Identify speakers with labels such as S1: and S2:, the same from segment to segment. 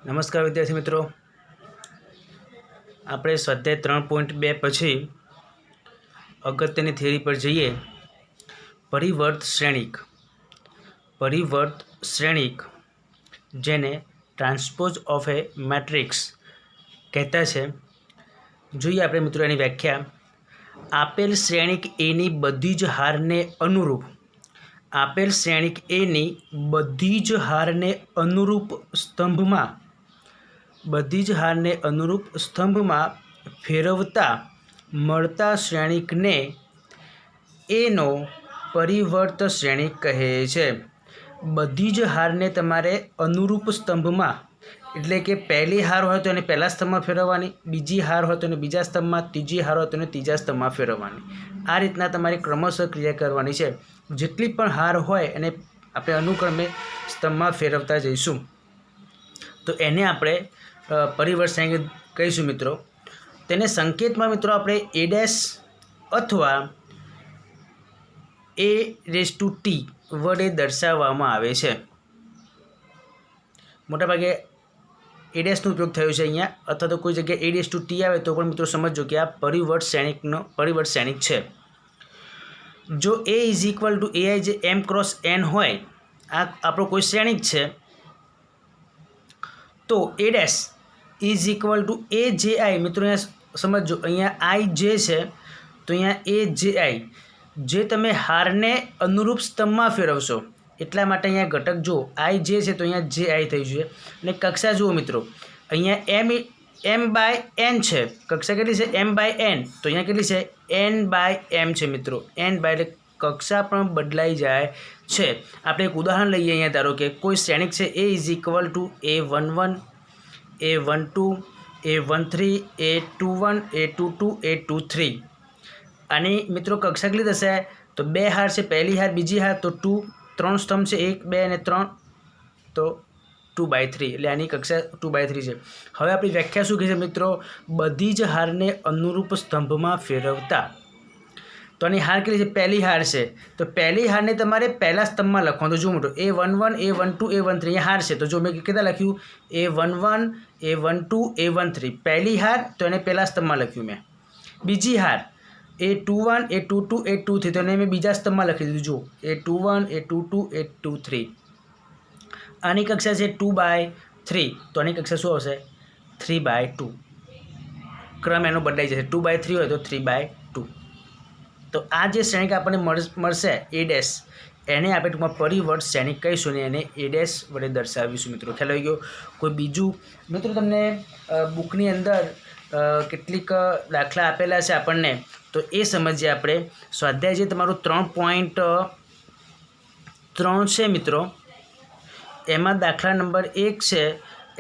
S1: નમસ્કાર વિદ્યાર્થી મિત્રો, આપણે સ્વાધ્યાય 3.2 પછી અગત્યની થિયરી પર જઈએ. પરિવર્ત શ્રેણિક જેને ટ્રાન્સપોઝ ઓફ એ મેટ્રિક્સ કહેતા છે. જોઈએ આપણે મિત્રો એની વ્યાખ્યા. આપેલ શ્રેણિક એની બધી જ હારને અનુરૂપ સ્તંભમાં ફેરવતા મળતા શ્રેણિકને એનો પરિવર્ત શ્રેણિક કહે છે. બધી જ હારને તમારે અનુરૂપ સ્તંભમાં, એટલે કે પહેલી હાર હોય તો એને પહેલા સ્તંભમાં ફેરવવાની, બીજી હાર હોય તો એને બીજા સ્તંભમાં, ત્રીજી હાર હોય તો એને ત્રીજા સ્તંભમાં ફેરવવાની. આ રીતના તમારે ક્રમશઃ ક્રિયા કરવાની છે. જેટલી પણ હાર હોય એને આપણે અનુક્રમે સ્તંભમાં ફેરવતા જઈશું. તો એને આપણે પરિવર્ત શ્રેણિક કહીશું મિત્રો. તેને સંકેતમાં મિત્રો આપણે a' અથવા a⁻t વડે દર્શાવવામાં આવે છે. મોટાભાગે a' નો ઉપયોગ થયો છે અહીંયા, અથવા તો કોઈ જગ્યાએ a⁻t આવે તો પણ મિત્રો સમજો કે આ પરિવર્ત શ્રેણિક છે. જો a = ai જે m × n હોય, આ આપણો કોઈ શ્રેણિક છે, તો a' = aji. મિત્રો અહીંયા સમજો, અહીંયા i જે છે તો અહીંયા aji જે તમે હારને અનુરૂપ સ્તંભમાં ફેરવશો એટલા માટે અહીંયા ઘટક જુઓ, i જે છે તો અહીંયા ji થઈ જોઈએ. અને કક્ષા જુઓ મિત્રો, અહીંયા m/n છે. કક્ષા કેટલી છે? m/n. તો અહીંયા કેટલી છે? n/m છે મિત્રો. એટલે કક્ષા પણ બદલાઈ જાય છે. આપણે એક ઉદાહરણ લઈએ. અહીંયા ધારો કે કોઈ શ્રેણિક છે a = a11, a12, a13, a21, a22, a23. આની મિત્રો કક્ષા કેટલી થશે? તો બે હાર છે, પહેલી હાર, બીજી હાર, તો 2. 3 સ્તંભ છે, 1, 2 અને 3, તો 2/3. એટલે આની કક્ષા 2/3 છે. હવે આપણી વ્યાખ્યા શું કહે છે મિત્રો? બધી જ હારને અનુરૂપ સ્તંભમાં ફેરવતા. તો આની હાર કેટલી છે? પહેલી હાર છે, તો પહેલી હારને તમારે પહેલા સ્તંભમાં લખવાનું. તો જો મોટો a11, a12, a13 અહીંયા હાર છે, તો જો મેં કેટલા લખ્યું? a11, a12, a13. પહેલી હાર તો એને પહેલા સ્તંભમાં લખ્યું મેં. બીજી હાર a21, a22, a23, તો એને મેં બીજા સ્તંભમાં લખી દીધું. જો a21, a22, a23. આની કક્ષા છે 2/3, તો આની કક્ષા શું આવશે? 3/2. ક્રમ એનો બદલાઈ જશે. 2/3 હોય તો 3/2. તો આ જે શ્રેણિક આપણને મળશે a', એને આપણે ટૂંકમાં પરિવર્ત શ્રેણિક કહીશું ને એને a' વડે દર્શાવીશું મિત્રો. ખ્યાલ આવી ગયો? કોઈ બીજું મિત્રો તમને બુકની અંદર કેટલીક દાખલા આપેલા છે આપણને, તો એ સમજીએ આપણે. સ્વાધ્યાય જે તમારું 3.3 છે મિત્રો, એમાં દાખલા નંબર 1 છે.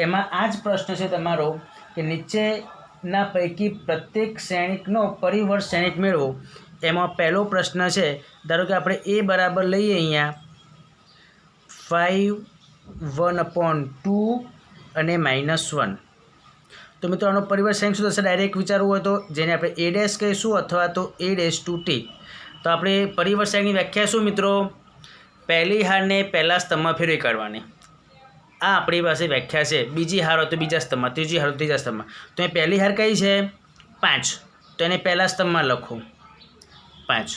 S1: એમાં આ જ પ્રશ્ન છે તમારો કે નીચેના પૈકી પ્રત્યેક શ્રેણિકનો પરિવર્ત શ્રેણિક મેળવો. એમાં પહેલો પ્રશ્ન છે, ધારો કે આપણે a બરાબર લઈએ અહીંયા 5, 1/2 અને -1. તો મિત્રો આનો પરિવર્ત શ્રેણિક શું થશે? ડાયરેક્ટ વિચારવું હોય તો જેને આપણે a' કહીશું અથવા તો a⁻t. તો આપણે પરિવર્ત શ્રેણિકની વ્યાખ્યા શું મિત્રો? પહેલી હારને પહેલા સ્તંભમાં ફેરવી કાઢવાની. આ આપણી પાસે વ્યાખ્યા છે. બીજી હાર હોય તો બીજા સ્તંભમાં, ત્રીજી હાર હોય તો ત્રીજા સ્તંભમાં. તો એ પહેલી હાર કઈ છે? 5, તો એને પહેલા સ્તંભમાં લખો 5.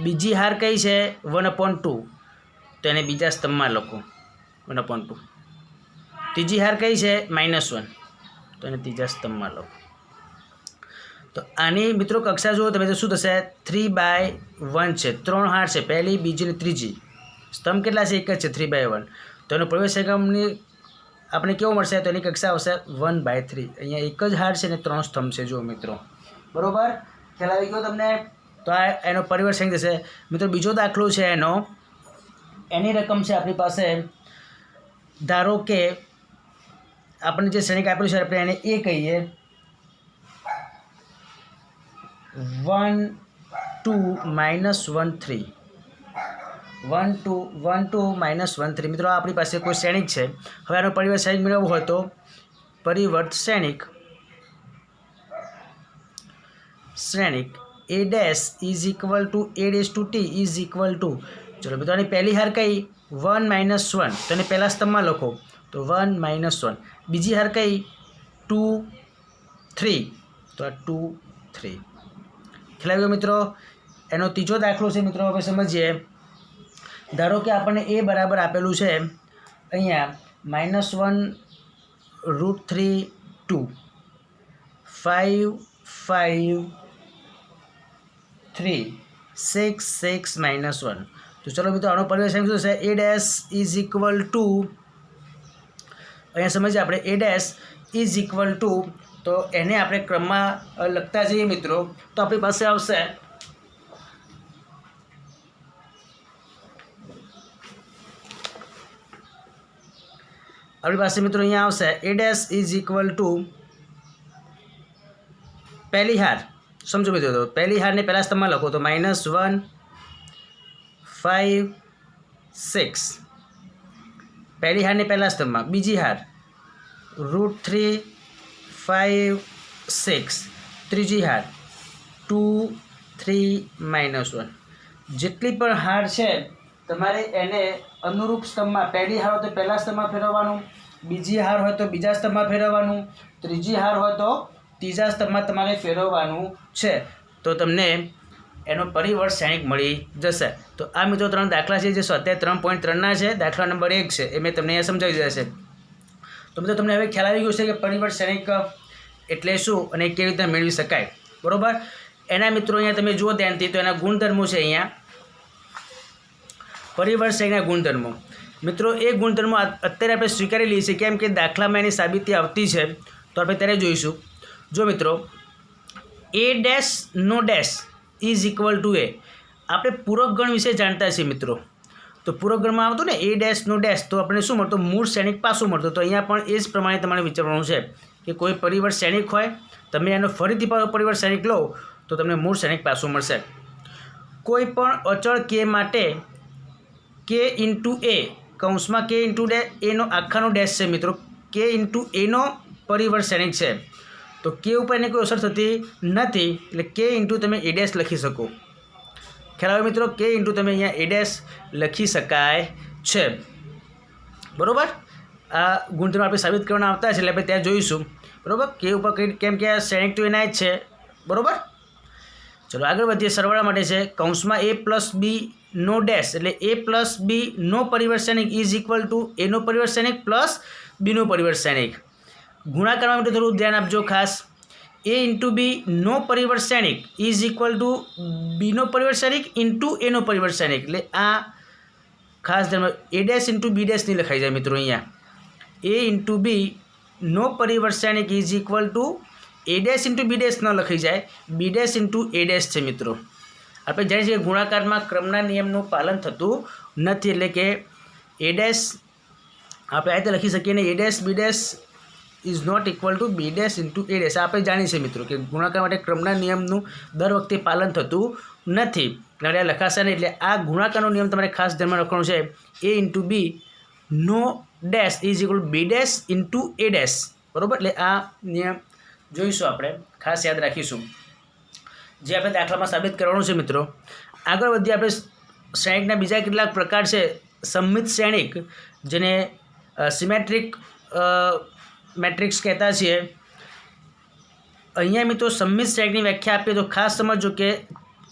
S1: બીજી હાર કઈ છે? 1/2, તો એને બીજા સ્તંભમાં લખો 1/2. ત્રીજી હાર કઈ છે? -1, તો એને ત્રીજા સ્તંભમાં લખો. તો આની મિત્રો કક્ષા જુઓ તમે તો શું થશે? 3/1 છે. 3 હાર છે, પહેલી, બીજી અને ત્રીજી. સ્તંભ કેટલા છે? એક જ છે, 3/1. તો એનો પરિવર્ત શ્રેણિકની આપણે કેવો મળશે? તો એની કક્ષા આવશે 1/3. અહીંયા એક જ હાર છે ને 3 સ્તંભ છે. જુઓ મિત્રો, બરોબર? ખ્યાલ આવી ગયો તમને? તો આ એનો પરિવર્ત શ્રેણિક થશે મિત્રો. બીજો દાખલો છે એની રકમ છે આપણી પાસે. ધારો કે આપણને જે શ્રેણિક આપેલું છે આપણે એને a કહીએ. 1, 2, -1, 3. 1, 2, -1, 3. મિત્રો આપણી પાસે કોઈ શ્રેણિક છે. હવે આનો પરિવર્ત શ્રેણિક મેળવવો હોય તો પરિવર્ત શ્રેણિક a' = a'(t) ચલો મિત્રો આની પહેલી હાર કઈ? 1 - 1, તો એને પહેલા સ્તંભમાં લખો. તો 1 - 1. બીજી હાર કઈ 2 3, તો આ 2 3. ખ્યાલ આવ્યો મિત્રો? એનો ત્રીજો દાખલો છે મિત્રો, હવે સમજીએ. ધારો કે આપણને એ બરાબર આપેલું છે અહીંયા -1√3 2 5 5 3 6 6 -1. તો ચલો મિત્રો આનો પરિવર્તન શું છે? a dash is equal two, અહીંયા સમજીએ આપણે, a dash is equal two, તો એને આપણે ક્રમમાં લખતા જઈએ મિત્રો, તો આપણી પાસે આવશે મિત્રો અહીંયા આવશે a dash is equal two પહેલી હાર, સમજો મિત્રો, તો પહેલી હારને પહેલા સ્તંભમાં લખો તો -1 5 6, પહેલી હારને પહેલા સ્તંભમાં. બીજી હાર √3 5 6, ત્રીજી હાર 2 3 -1. જેટલી પણ હાર છે તમારે એને અનુરૂપ સ્તંભમાં, પહેલી હાર હોય તો પહેલા સ્તંભમાં ફેરવવાનું, બીજી હાર હોય તો બીજા સ્તંભમાં ફેરવવાનું, ત્રીજી હાર હોય તો ત્રીજા સ્તંભમાં તમારે ફેરવવાનું છે. તો તમને એનો પરિવર્ત શ્રેણિક મળી જશે. તો આ મિત્રો 3 દાખલા છે જે સ્વાધ્યાય 3.3ના છે. દાખલા નંબર 1 છે એ મેં તમને અહીંયા સમજાવી દીધા છે. તો મિત્રો તમને હવે ખ્યાલ આવી ગયો છે કે પરિવર્ત શ્રેણિક એટલે શું અને કેવી રીતે મેળવી શકાય, બરાબર? એના મિત્રો અહીંયા તમે જુઓ ધ્યાનથી, તો એના ગુણધર્મો છે અહીંયા, પરિવર્ત શ્રેણીના ગુણધર્મો. મિત્રો એ ગુણધર્મો અત્યારે આપણે સ્વીકારી લઈએ છીએ, કેમ કે દાખલામાં એની સાબિતી આવતી છે, તો આપણે ત્યારે જોઈશું. જો મિત્રો, a ડેશ નો dash is equal to a, આપણે પૂરક ગણ વિશે જાણતા છીએ મિત્રો. તો પૂરક ગણમાં આવતું ને a ડેશ નો ડેશ, તો આપણે શું મળતું? મૂળ શ્રેણિક પાસું મળતું. તો અહીંયા પણ એ જ પ્રમાણે તમારે વિચારવાનું છે કે કોઈ પરિવર્ત શ્રેણિક હોય, તમે એનો ફરીથી પરિવર્ત શ્રેણિક લો તો તમને મૂળ શ્રેણિક પાસું મળશે. કોઈ પણ અચળ k માટે k ઇન્ટુ a, કૌંસમાં k ઇન્ટુ એનો આખાનો ડેશ છે મિત્રો, k ઇન્ટુ એનો પરિવર્ત શ્રેણિક છે. તો k ઉપર એને કોઈ અસર થતી નથી, એટલે k ઇન્ટુ તમે a ડેશ લખી શકો. ખ્યાલ આવે મિત્રો? k ઇન્ટુ તમે અહીંયા a ડેશ લખી શકાય છે, બરાબર? આ ગુણધર્મ આપણે સાબિત કરવાના આવતા છે એટલે આપણે ત્યાં જોઈશું, બરાબર? k ઉપર કેમ કે આ શ્રેણિક તો એના જ છે, બરાબર? ચલો આગળ વધીએ. સરવાળા માટે છે કૌંસમાં a પ્લસ બી નો ડેશ, એટલે a પ્લસ બી નો પરિવર્ત શ્રેણિક ઇઝ ઇક્વલ ટુ એનો પરિવર્ત શ્રેણિક પ્લસ બીનો પરિવર્ત શ્રેણિક. ગુણાકાર માટે થોડું ધ્યાન આપજો ખાસ. a ઇન્ટુ બી નો પરિવર્ત શ્રેણિક ઇઝ ઇક્વલ ટુ બીનો પરિવર્ત શ્રેણિક ઇન્ટુ એનો પરિવર્ત શ્રેણિક. એટલે આ ખાસ ધ્યાન, a dash into B dash નહીં લખાઈ જાય મિત્રો. અહીંયા a ઇન્ટુ બી નો પરિવર્ત શ્રેણિક is equal to a dash into B dash ન લખાઈ જાય, B dash into a dash છે મિત્રો. આપણે જાણીએ છીએ કે ગુણાકારમાં ક્રમના નિયમનું પાલન થતું નથી, એટલે કે a ડેશ આપણે આ રીતે લખી શકીએ ને, a dash B dash is not equal to B dash into a dash. આપણે જાણીએ છીએ મિત્રો કે ગુણાકાર માટે ક્રમના નિયમનું દર વખતે પાલન થતું નથી, એટલે લખાશે નહીં. એટલે આ ગુણાકારનો નિયમ તમારે ખાસ ધ્યાનમાં રાખવાનો છે. a ઇન્ટુ બી નો dash is equal B dash into a dash, બરાબર? એટલે આ નિયમ જોઈશું, આપણે ખાસ યાદ રાખીશું, જે આપણે દાખલામાં સાબિત કરવાનું છે મિત્રો. આગળ વધીએ. આપણે શ્રેણિકના બીજા કેટલાક પ્રકાર છે. સમમિત શ્રેણિક, જેને સિમેટ્રિક મેટ્રિક્સ કહેતા છીએ. અહીંયા મિત્રો સમમિત શ્રેણિકની વ્યાખ્યા આપીએ તો ખાસ સમજો કે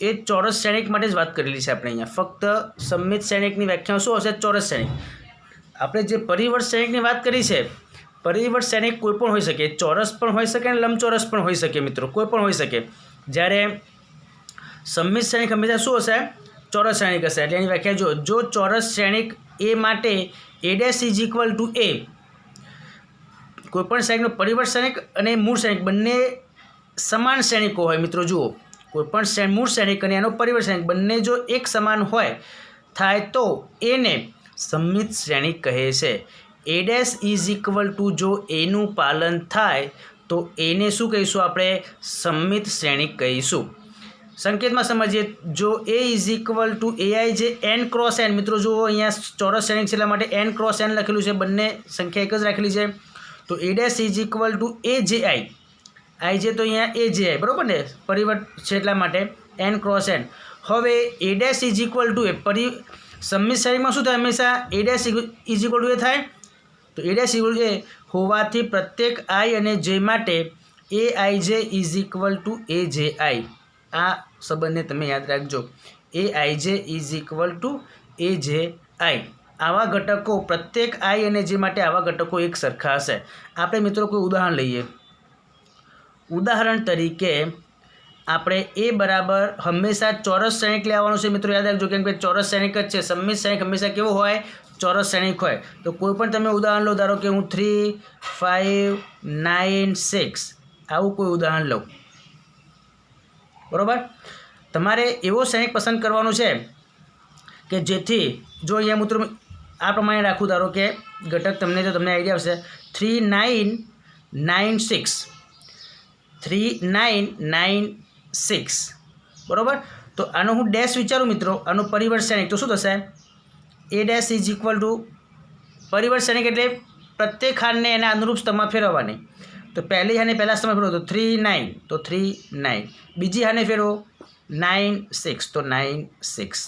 S1: એ ચોરસ શ્રેણિક માટે જ વાત કરેલી છે આપણે અહીંયા. ફક્ત સમમિત શ્રેણિકની વ્યાખ્યા શું હશે? ચોરસ શ્રેણિક. આપણે જે પરિવર્ત શ્રેણિકની વાત કરી છે, પરિવર્ત શ્રેણિક કોઈ પણ હોઈ શકે, ચોરસ પણ હોઈ શકે અને લંબચોરસ પણ હોઈ શકે મિત્રો, કોઈ પણ હોઈ શકે. જ્યારે સમમિત શ્રેણિક હંમેશા શું હશે? ચોરસ શ્રેણિક હશે. એટલે એની વ્યાખ્યા જો ચોરસ શ્રેણિક a માટે a dash is equal to a, કોઈપણ શ્રેણિકનો પરિવર્ત શ્રેણિક અને મૂળ શ્રેણિક બંને સમાન શ્રેણિકો હોય મિત્રો. જુઓ, કોઈપણ મૂળ શ્રેણિક અને એનો પરિવર્ત શ્રેણિક બંને જો એક સમાન હોય થાય તો એને સમમિત શ્રેણિક કહે છે. a dash is equal two જો એનું પાલન થાય તો એને શું કહીશું? આપણે સમમિત શ્રેણિક કહીશું. સંકેતમાં સમજીએ. જો a is equal two ai, જે n ક્રોસ n, મિત્રો જુઓ અહીંયા ચોરસ શ્રેણિક છે એટલા માટે n ક્રોસ n લખેલું છે, બંને સંખ્યા એક જ રાખેલી છે. તો a dash is equal two aji, i જે તો અહીંયા aji, બરાબર ને? પરિવર્ત છે એટલા માટે n ક્રોસ n. હવે a dash is equal to A સમમિત શ્રેણિકમાં શું થાય? હંમેશા a dash is equal to A થાય. તો તો એ ડેશ ઇક્વલ એ હોવાથી પ્રત્યેક આઈ અને જે માટે એ આઈ જે ઇઝ ઇક્વલ ટુ એ જે આઈ, આ સંબંધને તમે યાદ રાખજો. એ આઈ જે ઇઝ ઇક્વલ ટુ એ જે આઈ. આવા ઘટકો પ્રત્યેક આઈ અને જે માટે આવા ઘટકો એક સરખા હશે. આપણે મિત્રો કોઈ ઉદાહરણ લઈએ. ઉદાહરણ તરીકે આપણે એ બરાબર હંમેશા ચોરસ શ્રેણિક લેવાનું છે મિત્રો, યાદ રાખજો, કેમ કે ચોરસ શ્રેણિક જ છે. સમમિત શ્રેણિક હંમેશા કેવો હોય? ચોરસ શ્રેણિક હોય. તો કોઈ પણ તમે ઉદાહરણ લો, ધારો કે હું 3, 5, 9, 6 આવું કોઈ ઉદાહરણ લઉં, બરાબર. તમારે એવો શ્રેણિક પસંદ કરવાનો છે કે જેથી, જો અહીંયા મિત્રો આ પ્રમાણે રાખું, ધારો કે ઘટક તમને આઈડિયા આવશે 3, 9, 9, 6, 3, 9, 9, 6, બરાબર. તો આનો હું ડેશ વિચારું મિત્રો, આનો પરિવર્ત શ્રેણિક, તો શું થશે? A dash is equal to પરિવર્ત શ્રેણિક એટલે પ્રત્યેક હારને એના અનુરૂપ સ્તંભમાં ફેરવવાની. તો પહેલી હારને પહેલા સ્તંભમાં ફેરવો તો 3, 9, તો 3, 9. બીજી હારને ફેરવો 9, 6, તો 9, 6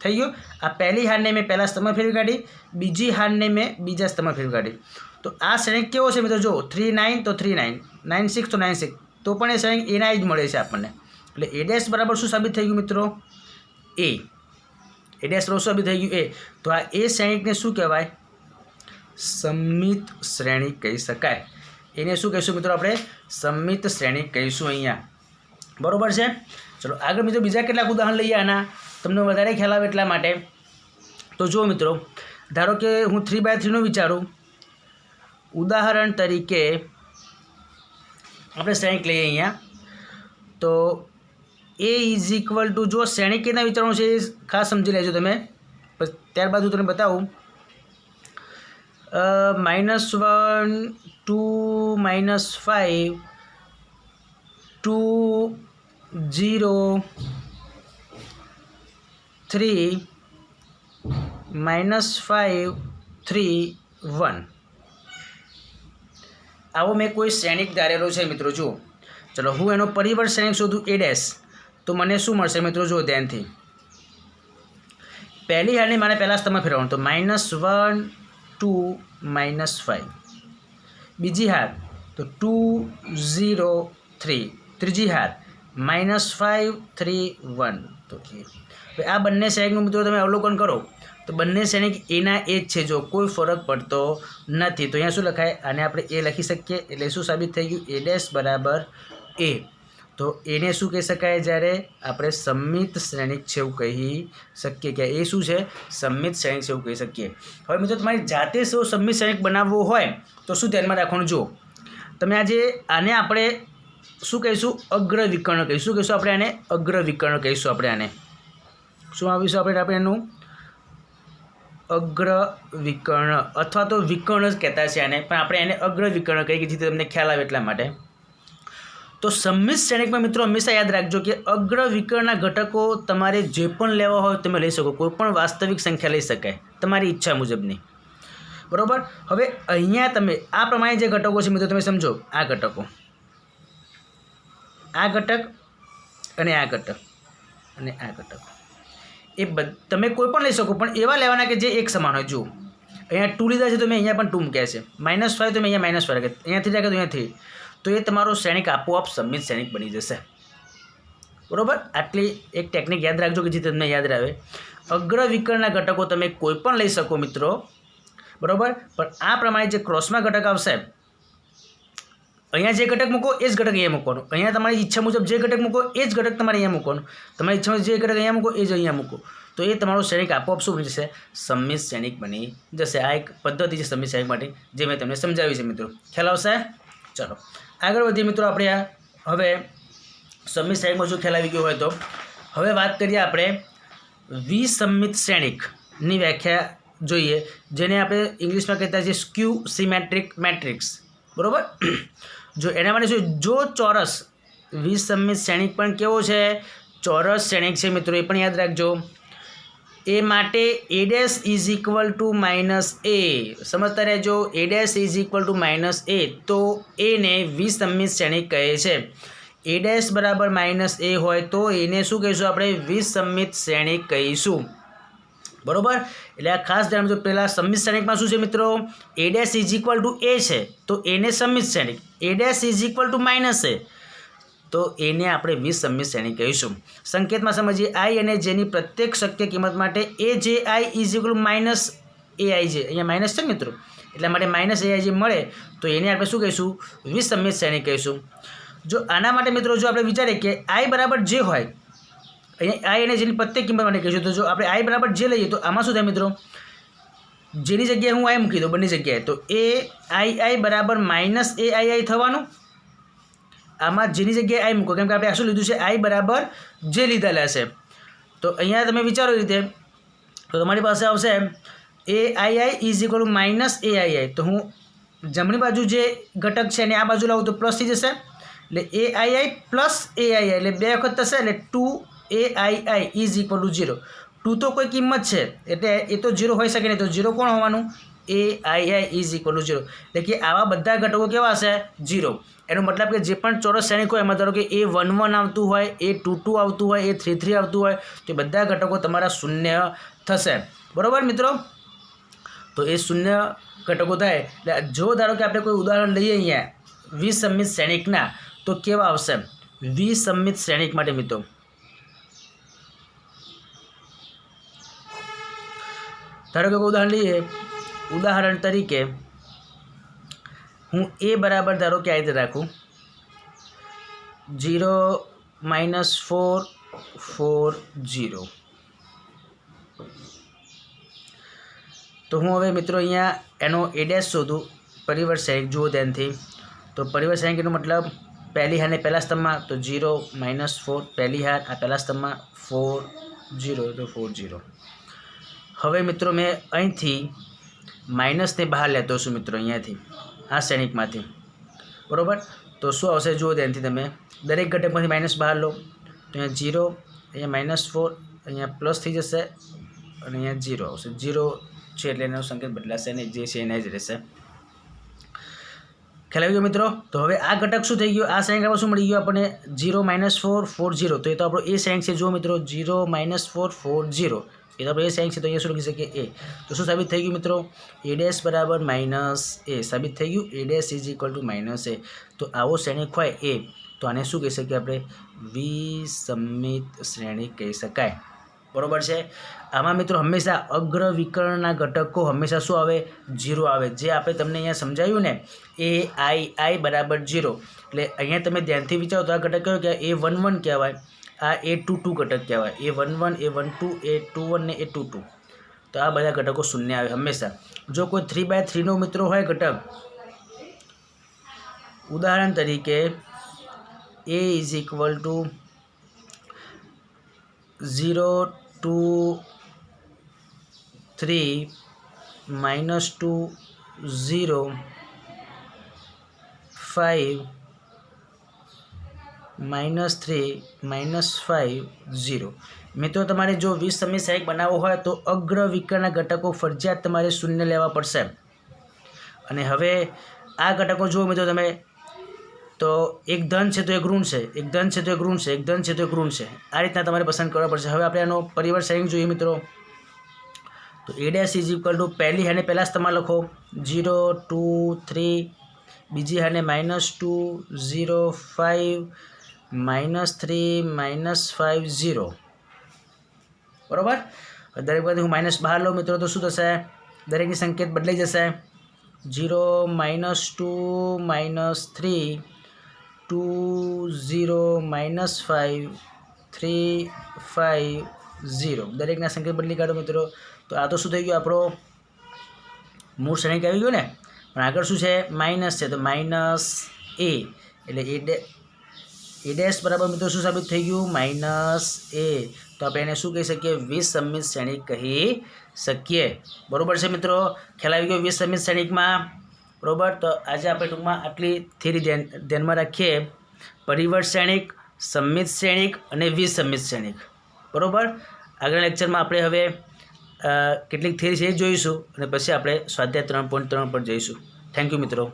S1: થઈ ગયું. આ પહેલી હારને મેં પહેલા સ્તંભમાં ફેરવી કાઢી, બીજી હારને મેં બીજા સ્તંભમાં ફેરવી કાઢી. તો આ શ્રેણિક કેવો છે મિત્રો? જો 3, 9 તો 3, 9, 9, 6 તો 9, 6, તો પણ એ શ્રેણિક એના જ મળે છે આપણને. એટલે એ ડેશ બરાબર શું સાબિત થઈ ગયું મિત્રો? એ. એ ડેશ બરાબર સાબિત થઈ ગયું એ. તો આ એ શ્રેણિકને શું કહેવાય? સમમિત શ્રેણિક કહી શકાય. એને શું કહીશું મિત્રો? આપણે સમમિત શ્રેણિક કહીશું અહીંયા, બરાબર છે. ચલો આગળ મિત્રો બીજા કેટલાક ઉદાહરણ લઈએ આના, તમને વધારે ખ્યાલ આવે એટલા માટે. તો જુઓ મિત્રો, ધારો કે હું 3/3 નું વિચારું. ઉદાહરણ તરીકે આપણે શ્રેણિક લઈએ અહીંયા. તો એ ઇઝ ઇક્વલ ટુ, જો શ્રેણિક કેના વિચારવાનું છે એ ખાસ સમજી લેજો તમે, ત્યારબાદ હું તમને બતાવું. -1, 2, -5, 2, 0, 3, -5, 3, 1 આવો મેં કોઈ શ્રેણિક ધારેલો છે મિત્રો. જુઓ, ચલો હું એનો પરિવર્ત શ્રેણિક શોધું એ ડેશ, તો મને શું મળશે મિત્રો? જુઓ ધ્યાનથી. પહેલી હારને મારે પહેલા સ્તંભમાં ફેરવવાનું, તો -1, 2, -5. બીજી હાર તો 2, 0, 3. ત્રીજી હાર -5, 3, 1. તો આ બંને શ્રેણિકનું મિત્રો તમે અવલોકન કરો તો બંને શ્રેણિક એના એ જ છે. જો કોઈ ફરક પડતો નથી. તો અહીંયા શું લખાય? આને આપણે એ લખી શકીએ. એટલે શું સાબિત થઈ ગયું? એ ડેશ બરાબર એ. તો એને શું કહી શકાય? જ્યારે આપણે સમમિત શ્રેણિક છે એવું કહી શકીએ કે એ શું છે? સમમિત શ્રેણિક છે એવું કહી શકીએ. હવે મિત્રો તમારી જાતે શું સમમિત શ્રેણિક બનાવવો હોય તો શું ધ્યાનમાં રાખવાનું? જુઓ, તમે આજે આને આપણે શું કહીશું? અગ્ર વિકર્ણ કહીશું. શું કહીશું આપણે આને? અગ્ર વિકર્ણ કહીશું. આપણે આને શું આવીશું? આપણે એનું અગ્ર વિકર્ણ અથવા તો વિકર્ણ જ કહેતા છે આને, પણ આપણે એને અગ્ર વિકર્ણ કહીએ કે જેથી તમને ખ્યાલ આવે એટલા માટે. તો સમમિત શ્રેણિકમાં મિત્રો હંમેશા યાદ રાખજો કે અગ્ર વિકર્ણના ઘટકો તમારે જે પણ લેવા હોય તમે લઈ શકો. કોઈ પણ વાસ્તવિક સંખ્યા લઈ શકાય તમારી ઈચ્છા મુજબની, બરાબર. હવે અહીંયા તમે આ પ્રમાણે જે ઘટકો છે મિત્રો તમે સમજો, આ ઘટકો, આ ઘટક અને આ ઘટક અને આ ઘટક, એ તમે કોઈ પણ લઈ શકો, પણ એવા લેવાના કે જે એક સમાન હોય. જુઓ, અહીંયા 2 લીધા છે તો મેં અહીંયા પણ 2 મૂક્યા છે. -5 તો મેં અહીંયા -5 રાખ્યા, અહીંયાથી રાખ્યા તો અહીંયાથી. તો એ તમારો શ્રેણિક આપોઆપ સમમિત શ્રેણિક બની જશે, બરાબર. આટલી એક ટેકનિક યાદ રાખજો કે જે તમને યાદ રહે. અગ્ર વિકર્ણના ઘટકો તમે કોઈ પણ લઈ શકો મિત્રો, બરાબર. પણ આ પ્રમાણે જે ક્રોસમાં ઘટક આવશે, અહીંયા જે ઘટક મૂકો એ જ ઘટક અહીંયા મૂકવાનું. અહીંયા તમારી ઈચ્છા મુજબ જે ઘટક મૂકો એ જ ઘટક તમારે અહીંયા મૂકવાનું. તમારી ઈચ્છા મુજબ જે ઘટક અહીંયા મૂકો એ જ અહીંયા મૂકો. તો એ તમારું શ્રેણિક આપોઆપ શું બની જશે? સમમિત શ્રેણિક બની જશે. આ એક પદ્ધતિ છે સમમિત શ્રેણિક માટે, જે મેં તમને સમજાવી છે મિત્રો. ખ્યાલ આવશે? ચલો આગળ વધીએ મિત્રો. આપણે હવે સમમિત શ્રેણિકમાં જો ખ્યાલ આવી ગયો હોય તો હવે વાત કરીએ આપણે વિસમમિત શ્રેણિકની વ્યાખ્યા જોઈએ, જેને આપણે ઇંગ્લિશમાં કહેતા છીએ સ્ક્યુ સિમેટ્રિક મેટ્રિક્સ, બરાબર. જો એના માટે શું? જો ચોરસ વિસમમિત શ્રેણિક પણ કેવો છે? ચોરસ શ્રેણિક છે મિત્રો, એ પણ યાદ રાખજો. એ માટે એ dash is equal to -a, સમજતા રહેજો. એ dash is equal to -a, તો એને વિસમમિત શ્રેણિક કહે છે. એ ડેશ બરાબર -a હોય તો એને શું કહીશું? આપણે વિસમમિત શ્રેણિક કહીશું. બરોબર, એટલે આ ખાસ ધ્યાન રાખજો. પહેલાં સમિત શ્રેણિકમાં શું છે મિત્રો, A dash is equal to A છે તો એને સમિત શ્રેણિક, A dash is equal to minus A તો એને આપણે વિસમિત શ્રેણિક કહીશું. સંકેતમાં સમજીએ, આઈ અને જેની પ્રત્યેક શક્ય કિંમત માટે એ જે આઈ ઇઝ ઇક્વલ માઇનસ એ આઈ જે, અહીંયા માઇનસ છે મિત્રો એટલા માટે માઇનસ એ આઈ જે મળે તો એને આપણે શું કહીશું, વિસમિત શ્રેણિક કહીશું. જો આના માટે મિત્રો જો આપણે વિચારીએ કે આઈ બરાબર જે હોય, અહીંયા આઈ અને જેની પ્રત્યેક કિંમત માટે કહીશું, તો જો આપણે આઈ બરાબર જે લઈએ તો આમાં શું થાય મિત્રો, જેની જગ્યાએ હું આઈ મૂકી દઉં બંને જગ્યાએ તો એ આઈ બરાબર માઇનસ એ આઈ થવાનું. આમાં જેની જગ્યાએ આઈ મૂકો, કેમ કે આપણે આ શું લીધું છે, આઈ બરાબર જે લીધેલા છે. તો અહીંયા તમે વિચારો રીતે તો તમારી પાસે આવશે A I is equal to minus A I. તો હું જમણી બાજુ જે ઘટક છે એને આ બાજુ લાવું તો પ્લસ થઈ જશે, એટલે એ આઈ પ્લસ એ આઈ એટલે 2 વખત થશે, એટલે 2 એ આઈ ઇઝ ઇક્વલ ટુ 0. 2 તો કોઈ કિંમત છે એટલે એ તો 0 હોઈ શકે નહીં, તો 0 કોણ હોવાનું, એ આઈ ઇઝ ઇક્વલ ટુ 0. એટલે કે આવા બધા ઘટકો કેવા હશે, 0. એનો મતલબ કે જે પણ ચોરસ શ્રેણિક હોય એમાં ધારો કે એ 1 1 આવતું હોય, એ 2 2 આવતું હોય, એ 3 3 આવતું હોય તો એ બધા ઘટકો તમારા શૂન્ય થશે. બરાબર મિત્રો, તો એ શૂન્ય ઘટકો થાય. એટલે જો ધારો કે આપણે કોઈ ઉદાહરણ લઈએ અહીંયા વિસમિત શ્રેણિકના તો કેવા આવશે, વિસમિત શ્રેણિક માટે મિત્રો ધારો કે કોઈ ઉદાહરણ લઈએ, ઉદાહરણ તરીકે હું એ બરાબર ધારો કે આ રીતે રાખું 0 -4 4 0. તો હું હવે મિત્રો અહીંયા એનો એ ડેશ શોધું, પરિવર્ત શ્રેણિક જુઓ ધ્યાનથી. તો પરિવર્ત શ્રેણિકનો મતલબ પહેલી હારને પહેલા સ્તંભમાં તો 0 -4 પહેલી હાર, આ પહેલા સ્તંભમાં 4 0 તો 4 0. હવે મિત્રો મેં અહીંથી માઇનસને બહાર લેતો છું મિત્રો, અહીંયાથી આ શ્રેણિકમાંથી. બરાબર, તો શું આવશે જુઓ ધ્યાનથી તમે, દરેક ઘટકમાંથી માઇનસ બહાર લો તો અહીંયા 0, અહીંયા -4, અહીંયા પ્લસ થઈ જશે અને અહીંયા 0 આવશે. 0 છે એટલે એનો સંકેત બદલાશે અને જે છે એને જ રહેશે. ખ્યાલ આવી ગયો મિત્રો. તો હવે આ ઘટક શું થઈ ગયો, આ શ્રેણિક આપણે શું મળી ગયું આપણને 0 -4 4 0. તો એ તો આપણો એ શ્રેણિક છે. જુઓ મિત્રો 0 -4 4 0 એ તો આપણે એ શ્રેણિક છે. તો અહીંયા શું લખી શકીએ એ. તો શું સાબિત થઈ ગયું મિત્રો, એ ડેશ બરાબર માઇનસ એ સાબિત થઈ ગયું. A dash is equal to minus A. તો આવો શ્રેણિક હોય એ તો આને શું કહી શકીએ આપણે, વિસમિત શ્રેણિક કહી શકાય. બરાબર છે. આમાં મિત્રો હંમેશા અગ્ર વિકર્ણના ઘટકો હંમેશા શું આવે, 0 આવે. જે આપણે તમને અહીંયા સમજાવ્યું ને એ આઈ બરાબર 0. એટલે અહીંયા તમે ધ્યાનથી વિચારો તો આ ઘટક કયો કહેવાય, એ 1 1 કહેવાય, આ એ 2 2 ઘટક કહેવાય, એ 1 1 એ 1 2 એ 2 1 ને એ 2 2. તો આ બધા ઘટકો શૂન્ય આવે હંમેશા. જો કોઈ 3/3 નો મિત્રો હોય ઘટક, ઉદાહરણ તરીકે એ ઇઝ ઇક્વલ ટુ 0 2 3 -2 0 5 -3 -5 0. મિત્રો તમારે જો વિસમિત શ્રેણિક બનાવવો હોય તો અગ્ર વિકર્ણના ઘટકો ફરજિયાત તમારે શૂન્ય લેવા પડશે. અને હવે આ ઘટકો જુઓ મિત્રો તમે, તો એક ધન છે તો એક ઋણ છે, એક ધન છે તો એક ઋણ છે, એક ધન છે તો એક ઋણ છે. આ રીતના તમારે પસંદ કરવા પડશે. હવે આપણે આનો પરિવર્ત શ્રેણિક જોઈએ મિત્રો. તો એ ડેશ ઇઝ ઇક્વલ ટુ પહેલી હારને પહેલા સ્તંભમાં લખો 0 2 3, બીજી હારને -2 0 5 -3 -5 0. બરાબર, દરેક વખતે હું માઇનસ બહાર લઉં મિત્રો તો શું થશે, દરેકની સંકેત બદલાઈ જશે. 0 -2 -3 2 0 -5 3 5 0. દરેકના સંકેત બદલી કાઢો મિત્રો. તો આ તો શું થઈ ગયું, આપણો મૂળ શ્રેણિક આવી ગયું ને. પણ આગળ શું છે, માઇનસ છે તો માઇનસ એ, એટલે એ ડેશ બરાબર મિત્રો શું સાબિત થઈ ગયું, માઇનસ એ. તો આપણે એને શું કહી શકીએ, વિસમિત શ્રેણિક કહી શકીએ. બરાબર છે મિત્રો, ખ્યાલ આવી ગયો વિસમિત શ્રેણિકમાં. બરાબર, તો આજે આપણે ટૂંકમાં આટલી થિયરી ધ્યાનમાં રાખીએ, પરિવર્ત શ્રેણિક, સમિત શ્રેણિક અને વિસમિત શ્રેણિક. બરાબર, આગળના લેક્ચરમાં આપણે હવે કેટલીક થિયરી છે એ જોઈશું અને પછી આપણે સ્વાધ્યાય 3.3 પર જઈશું. થેન્ક યુ મિત્રો.